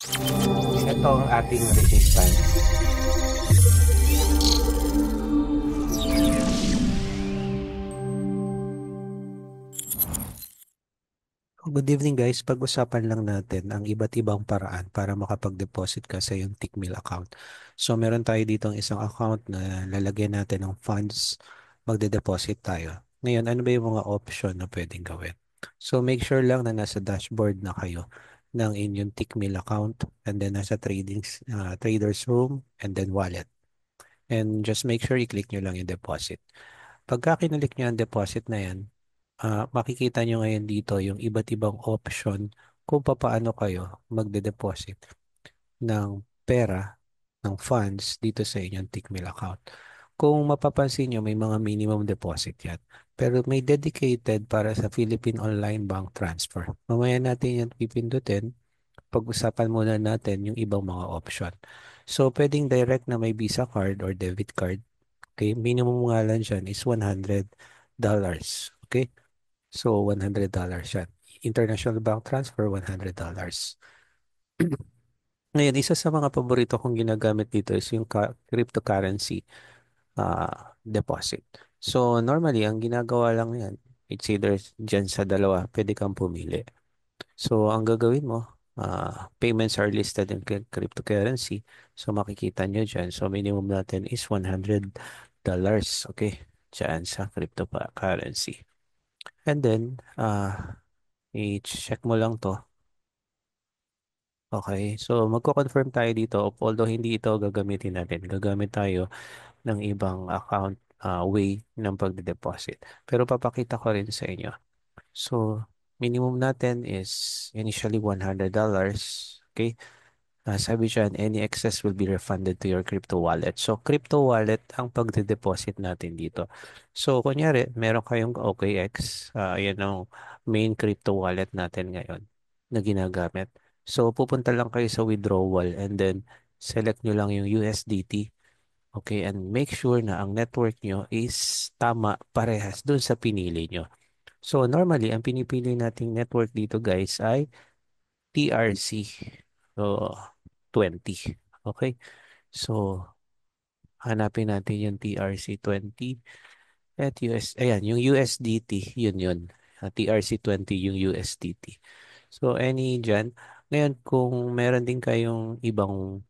Ito ang ating resistance. Good evening guys. Pag-usapan lang natin ang iba't ibang paraan para makapag-deposit ka sa iyong Tickmill account. So meron tayo dito ang isang account na lalagyan natin ng funds, magde-deposit tayo. Ngayon, ano ba yung mga option na pwedeng gawin? So make sure lang na nasa dashboard na kayo ng inyong Tickmill account and then nasa traders room and then wallet. And just make sure i-click nyo lang yung deposit. Pagka kinalik nyo ang deposit na yan, makikita nyo ngayon dito yung iba't ibang option kung paano kayo magde-deposit ng pera, ng funds dito sa inyong Tickmill account. Kung mapapansin nyo, may mga minimum deposit yan. Pero may dedicated para sa Philippine Online Bank Transfer. Mamaya natin yan pipindutin. Pag-usapan muna natin yung ibang mga option. So, pwedeng direct na may Visa card or debit card. Okay, minimum nga lang dyan is $100. Okay? So, $100 yan. International bank transfer, $100. Ngayon, isa sa mga paborito kong ginagamit dito is yung cryptocurrency deposit. So, normally, ang ginagawa lang yan, it's either dyan sa dalawa, pwede kang pumili. So, ang gagawin mo, payments are listed in cryptocurrency. So, makikita nyo dyan. So, minimum natin is $100. Okay? Dyan sa cryptocurrency. And then, i-check mo lang to. Okay, so magko-confirm tayo dito although hindi ito gagamitin natin. Gagamit tayo ng ibang account way ng pagde-deposit. Pero papakita ko rin sa inyo. So, minimum natin is initially $100. Okay? Sabi dyan, any excess will be refunded to your crypto wallet. So, crypto wallet ang pagde-deposit natin dito. So, kunyari, meron kayong OKX. Yan ang main crypto wallet natin ngayon na ginagamit. So, pupunta lang kayo sa withdrawal and then select nyo lang yung USDT. Okay, and make sure na ang network nyo is tama, parehas dun sa pinili nyo. So, normally, ang pinipili nating network dito guys ay TRC. So, 20. Okay? So, hanapin natin yung TRC20 at ayan, yung USDT, yun. TRC20 yung USDT. So, any dyan. Ngayon, kung meron din kayong ibang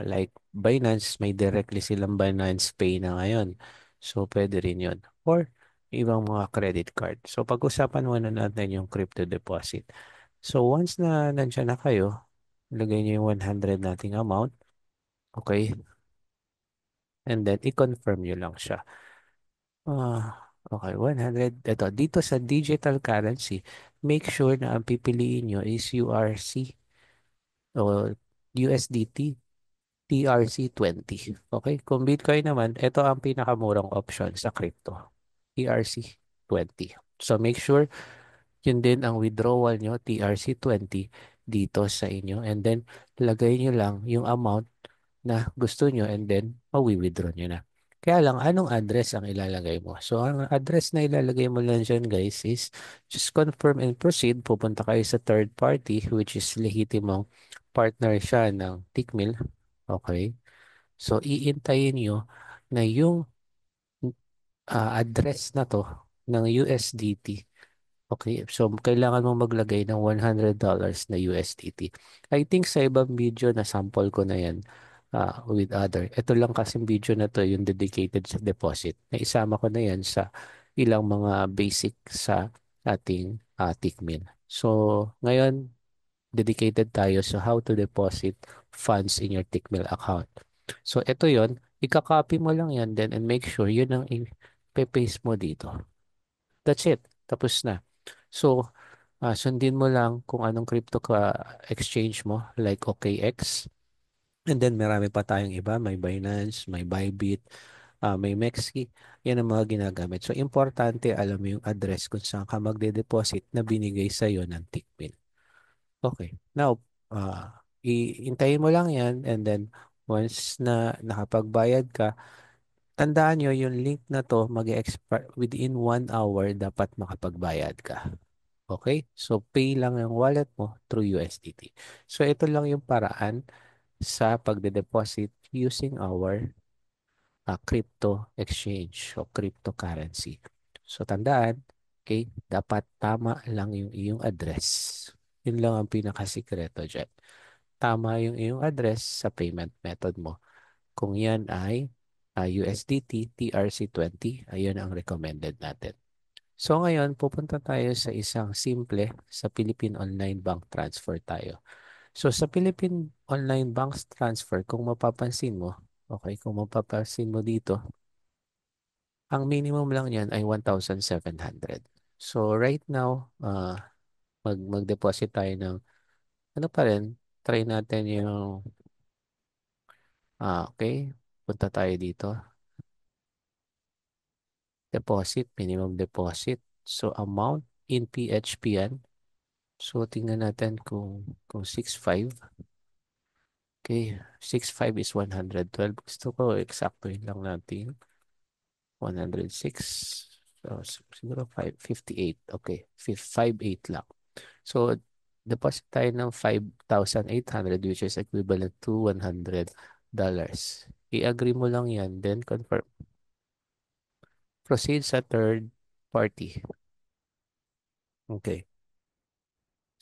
like Binance, may directly silang Binance Pay na ngayon. So, pwede rin yun. Or, ibang mga credit card. So, pag-usapan muna natin yung crypto deposit. So, once na nandyan na kayo, lagay nyo yung 100 nating amount. Okay? And then, i-confirm nyo lang siya. Okay, 100. Ito, dito sa digital currency, make sure na ang pipiliin nyo is URC o USDT TRC20. Okay? Kung Bitcoin naman, ito ang pinakamurang option sa crypto. TRC20. So, make sure yun din ang withdrawal nyo, TRC20, dito sa inyo. And then, lagay nyo lang yung amount na gusto nyo and then mawi-withdraw nyo na. Kaya lang, anong address ang ilalagay mo? So, ang address na ilalagay mo lang dyan, guys, is just confirm and proceed. Pupunta kayo sa third party, which is lehitimong partner siya ng Tickmill. Okay? So, iintayin nyo na yung address na to ng USDT. Okay, so kailangan mo maglagay ng $100 na USDT. I think sa ibang video na sample ko na yan with other. Ito lang kasing video na to yung dedicated sa deposit. Naisama ko na yan sa ilang mga basic sa ating Tickmill. So ngayon, dedicated tayo sa how to deposit funds in your Tickmill account. So ito yon, ika-copy mo lang yan then and make sure yun ang i-paste mo dito. That's it. Tapos na. So, sundin mo lang kung anong crypto ka exchange mo, like OKX. And then, marami pa tayong iba. May Binance, may Bybit, may Mexi. Yan ang mga ginagamit. So, importante alam mo yung address kung saan ka magde-deposit na binigay sa'yo ng Tickmill. Okay. Now, iintayin mo lang yan and then once na nakapagbayad ka, tandaan nyo yung link na to mag-expire within 1 hour dapat makapagbayad ka. Okay? So, pay lang yung wallet mo through USDT. So, ito lang yung paraan sa pagde-deposit using our crypto exchange o cryptocurrency. So, tandaan, okay, dapat tama lang yung iyong address. Yun lang ang pinakasikreto dyan. Tama yung iyong address sa payment method mo. Kung yan ay USDT, TRC20, ayun ang recommended natin. So ngayon, pupunta tayo sa isang simple sa Philippine Online Bank Transfer tayo. So sa Philippine Online Bank Transfer, kung mapapansin mo, okay, kung mapapansin mo dito, ang minimum lang yan ay 1,700. So right now, mag-deposit tayo ng, ano pa rin, try natin yung, okay, punta tayo dito. Deposit, minimum deposit. So amount in PHP yan. So, tingnan natin kung 6.5. Okay, 6.5 is 112. Gusto ko, eksaktohin lang natin. 106. So, siguro 558. Okay, 558 lang. So, deposit tayo ng 5,800 which is equivalent to $100. I-agree mo lang yan, then confirm. Proceed sa third party. Okay.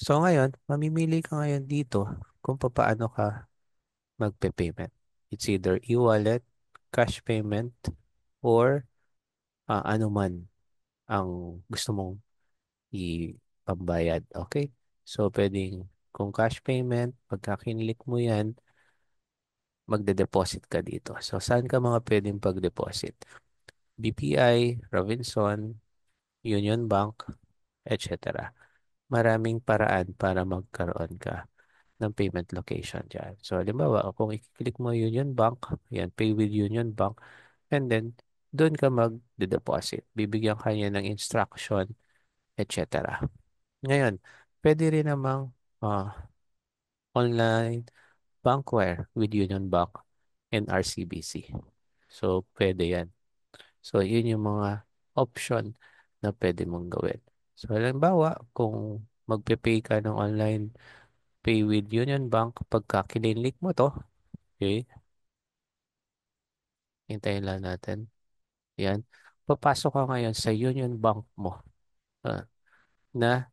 So, ngayon, mamimili ka ngayon dito kung paano ka magpe-payment. It's either e-wallet, cash payment, or ano man ang gusto mong ipambayad. Okay? So, pwedeng kung cash payment, pagka kinlik mo yan, magde-deposit ka dito. So, saan ka mga pwedeng pag-deposit? BPI, Robinson, Union Bank, etc. Maraming paraan para magkaroon ka ng payment location dyan. So, halimbawa, kung i-click mo Union Bank, yan, pay with Union Bank, and then, doon ka mag-deposit. Bibigyan ka niya ng instruction, etc. Ngayon, pwede rin namang online bankware with Union Bank and RCBC. So, pwede yan. So, yun yung mga option na pwede mong gawin. So, halimbawa, kung magpe-pay ka ng online pay with Union Bank, pagka kinlik mo to, okay, hintayin lang natin. Yan. Papasok ka ngayon sa Union Bank mo ah, na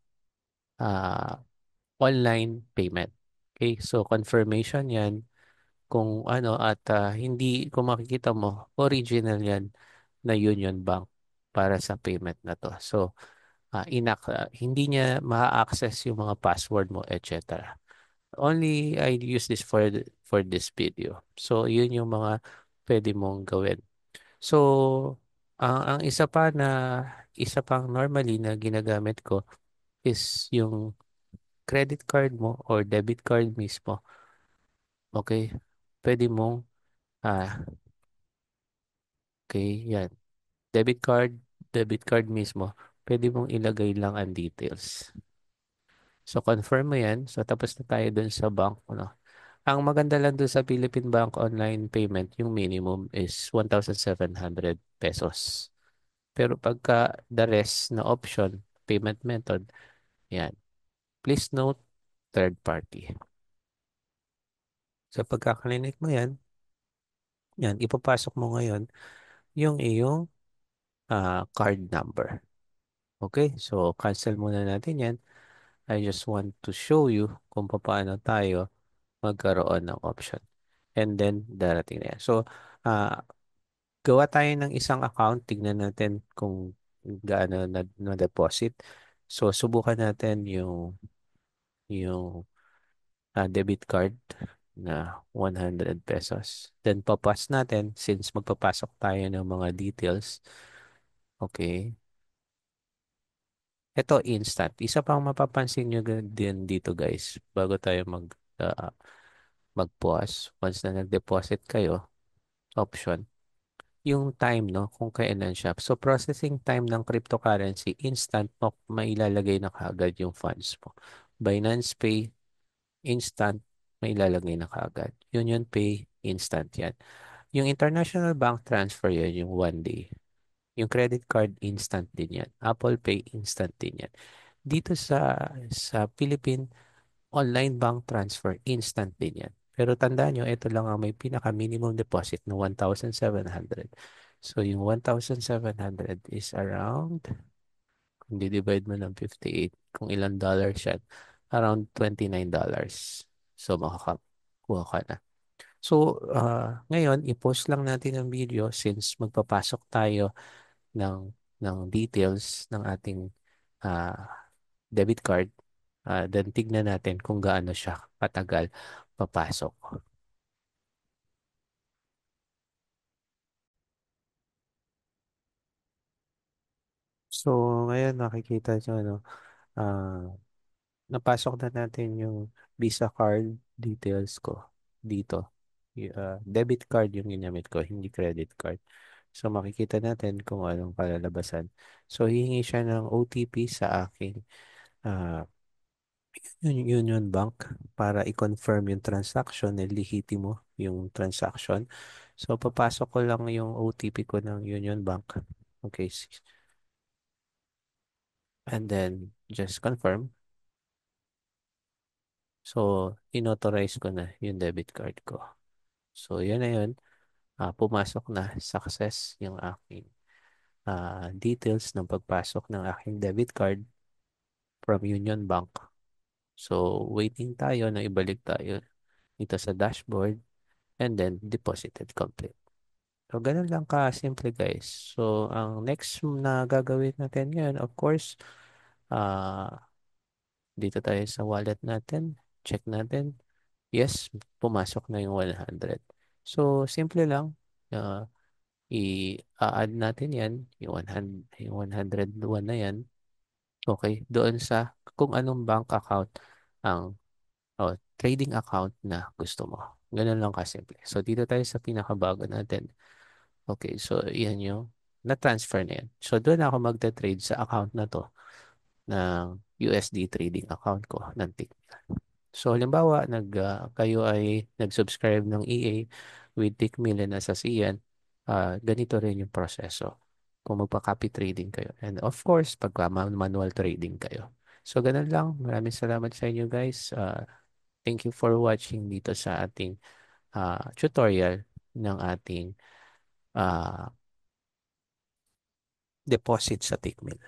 ah, online payment. Okay, so confirmation yan kung ano at hindi, kung makikita mo, original yan na Union Bank para sa payment na to. So, hindi niya ma-access yung mga password mo, etc. Only I use this for this video. So, yun yung mga pwede mong gawin. So, ang isa pang normally na ginagamit ko is yung credit card mo or debit card mismo. Okay? Pwede mong, ah, okay, yan. Debit card, debit card mismo. Pwede mong ilagay lang ang details. So, confirm mo yan. So, tapos na tayo dun sa bank. No? Ang maganda lang dun sa Philippine Bank online payment, yung minimum is 1,700 pesos. Pero pagka the rest na option, payment method, yan. Please note, third party. So, pagkakalinik mo yan, ipapasok mo ngayon yung iyong card number. Okay? So, cancel muna natin yan. I just want to show you kung paano tayo magkaroon ng option. And then, darating na yan. So, gawa tayo ng isang account. Tignan natin kung gaano na-deposit. So, subukan natin yung debit card na 100 pesos. Then, papas natin since magpapasok tayo ng mga details. Okay. Ito instant. Isa pang mapapansin nyo din dito guys bago tayo uh, mag-pause. Once na nag-deposit kayo, option, yung time no kung kailan siya. So processing time ng cryptocurrency, instant mo mailalagay na kaagad yung funds mo. Binance Pay, instant mailalagay na kaagad. Union Pay, instant yan. Yung international bank transfer yan, yung 1 day. Yung credit card, instant din yan. Apple Pay, instant din yan. Dito sa Philippine online bank transfer, instant din yan. Pero tandaan nyo, ito lang ang may pinaka-minimum deposit na 1,700. So, yung 1,700 is around, kung di-divide mo ng 58, kung ilang dollars yan, around $29. So, makakakuha ka na. So, ngayon, i-post lang natin ang video since magpapasok tayo ng, ng details ng ating debit card. Then tignan natin kung gaano siya katagal papasok. So, ngayon nakikita nyo, ano, ah, napasok na natin yung Visa card details ko dito. Debit card yung ginamit ko, hindi credit card. So, makikita natin kung anong kalalabasan. So, hihingi siya ng OTP sa aking ah, Union Bank para i-confirm yung transaction, nilihiti mo yung transaction. So, papasok ko lang yung OTP ko ng Union Bank. Okay. And then, just confirm. So, inauthorize ko na yung debit card ko. So, yun na yun. Pumasok na success yung aking details ng pagpasok ng aking debit card from Union Bank. So, waiting tayo na ibalik tayo dito sa dashboard and then deposited complete. So, ganun lang ka-simple guys. So, ang next na gagawin natin ngayon, of course, dito tayo sa wallet natin. Check natin. Yes, pumasok na yung 100. So, simple lang. Uh, I-add natin yan, yung 101 na yan. Okay, doon sa kung anong bank account ang trading account na gusto mo. Ganun lang kasimple. So, dito tayo sa pinakabago natin. Okay, so yan yung na-transfer na yan. So, doon ako magta-trade sa account na to ng USD trading account ko ng Tickmill. So, halimbawa, kayo ay nag-subscribe ng EA with Tickmill and Asasiyan, ganito rin yung proseso kung magpa-copy trading kayo. And of course, manual trading kayo. So, ganun lang. Maraming salamat sa inyo guys. Thank you for watching dito sa ating tutorial ng ating uh, deposit sa Tickmill.